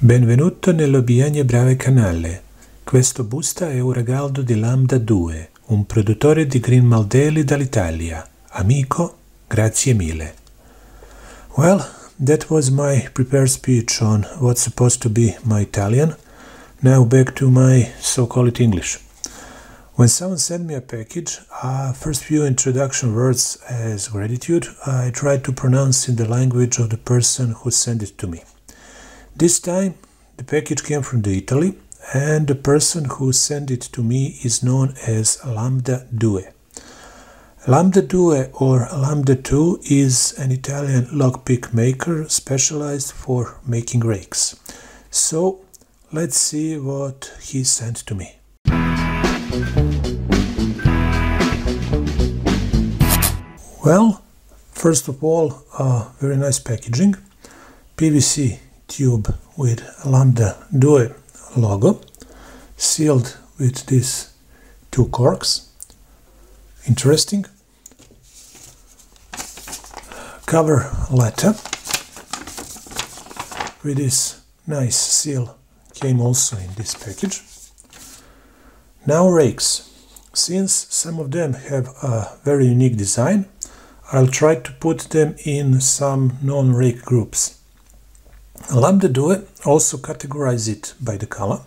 Benvenuto nell'Obijanje breve canale. Questo busta è un regalo di LAMBDA 2, un produttore di green modelli dall'Italia. Amico, grazie mille. Well, that was my prepared speech on what's supposed to be my Italian. Now back to my so-called English. When someone sent me a package, first few introduction words as gratitude, I tried to pronounce in the language of the person who sent it to me. This time the package came from Italy, and the person who sent it to me is known as LAMBDA 2. LAMBDA 2 or LAMBDA 2 is an Italian lockpick maker specialized for making rakes. So let's see what he sent to me. Well, first of all, very nice packaging. PVC tube with LAMBDA 2 logo, sealed with these two corks. Interesting. Cover letter with this nice seal came also in this package. Now rakes. Since some of them have a very unique design, I'll try to put them in some non-rake groups. LAMBDA 2 also categorize it by the color,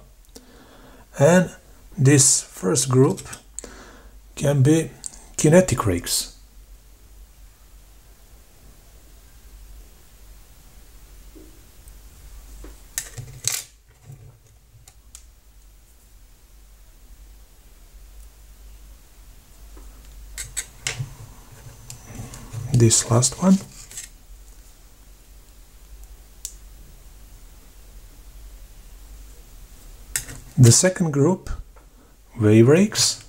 and this first group can be kinetic rakes. This last one. The second group, wave rakes.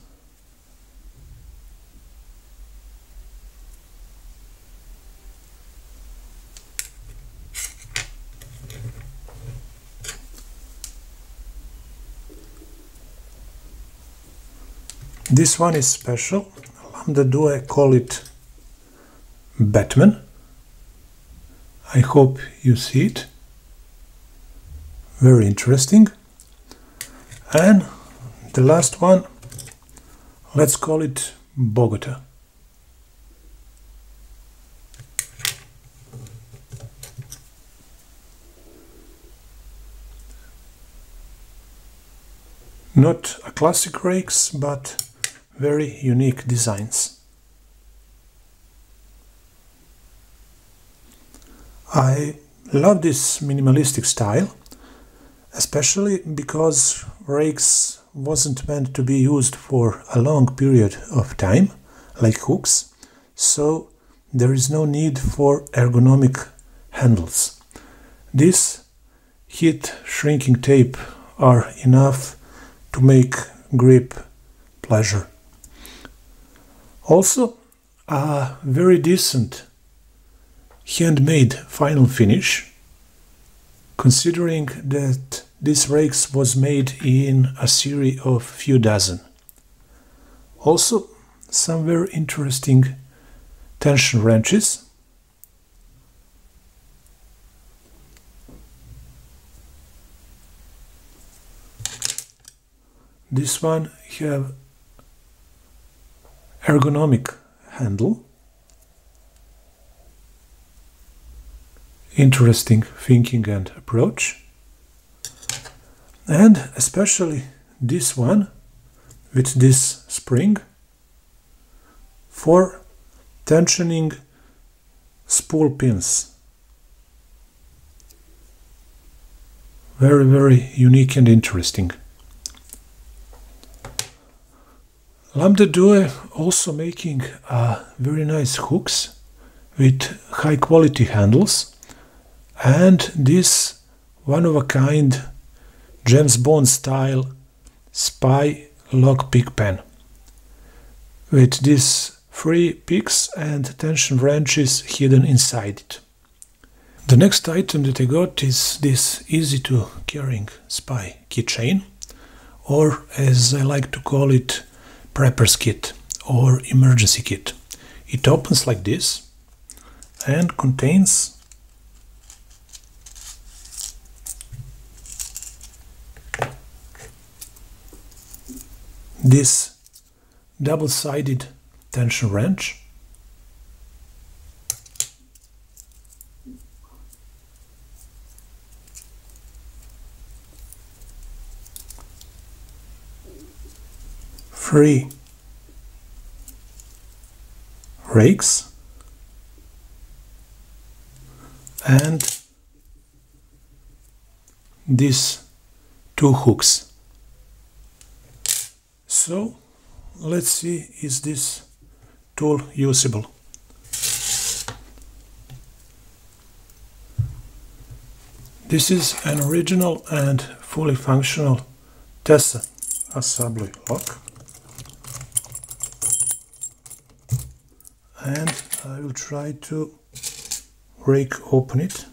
This one is special. LAMBDA 2 call it Batman. I hope you see it. Very interesting. And the last one, let's call it Bogota. Not a classic rakes, but very unique designs. I love this minimalistic style, especially because rakes wasn't meant to be used for a long period of time, like hooks, so there is no need for ergonomic handles. This heat shrinking tape are enough to make grip pleasure. Also, a very decent handmade final finish, considering that this rakes was made in a series of few dozen. Also, some very interesting tension wrenches. This one have ergonomic handle. Interesting thinking and approach. And especially this one with this spring for tensioning spool pins. Very, very unique and interesting. LAMBDA 2 also making very nice hooks with high quality handles, and this one-of-a-kind James Bond style spy lockpick pen with these 3 picks and tension wrenches hidden inside it. The next item that I got is this easy to carrying spy keychain, or as I like to call it, prepper's kit or emergency kit. It opens like this and contains this double-sided tension wrench. Three rakes and these two hooks. So let's see, is this tool usable? This is an original and fully functional Tessa assembly lock, and I will try to rake open it.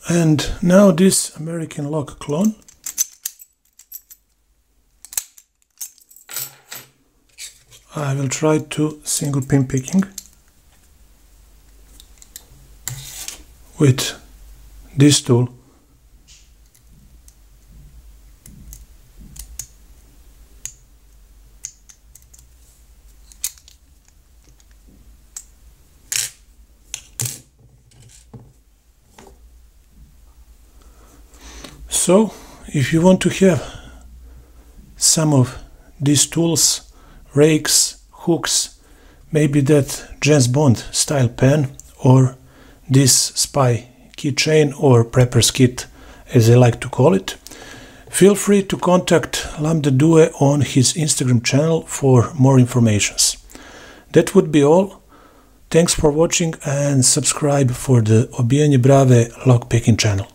And now this American lock clone. I will try to single pin picking with this tool. So, if you want to have some of these tools, rakes, hooks, maybe that James Bond style pen, or this spy keychain or prepper's kit as I like to call it, feel free to contact LAMBDA on his Instagram channel for more informations. That would be all. Thanks for watching and subscribe for the Obijanje Brave lockpicking channel.